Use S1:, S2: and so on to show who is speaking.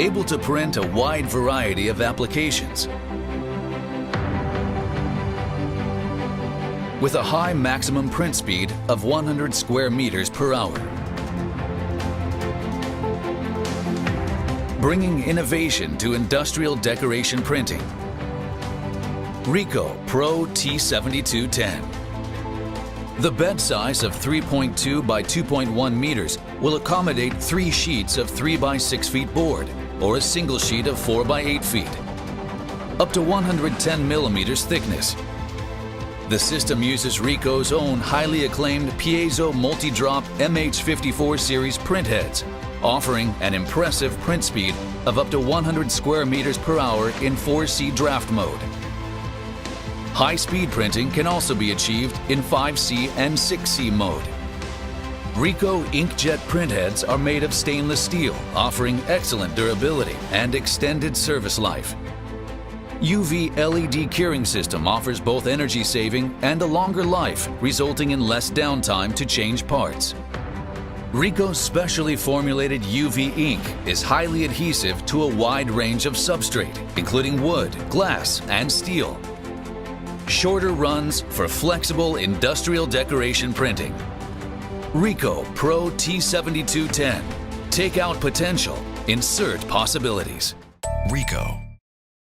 S1: able to print a wide variety of applications. With a high maximum print speed of 100 square meters per hour. Bringing innovation to industrial decoration printing. Ricoh Pro T7210. The bed size of 3.2 by 2.1 meters will accommodate 3 sheets of 3 by 6 feet board or a single sheet of 4 by 8 feet. Up to 110 millimeters thickness. The system uses Ricoh's own highly acclaimed piezo multi-drop MH54 series print heads, offering an impressive print speed of up to 100 square meters per hour in 4C draft mode. High-speed printing can also be achieved in 5C and 6C mode. Ricoh inkjet printheads are made of stainless steel, offering excellent durability and extended service life. UV LED curing system offers both energy saving and a longer life, resulting in less downtime to change parts. Ricoh's specially formulated UV ink is highly adhesive to a wide range of substrate, including wood, glass, and steel. Shorter runs for flexible industrial decoration printing. Ricoh Pro T7210. Take out potential, insert possibilities.
S2: Ricoh.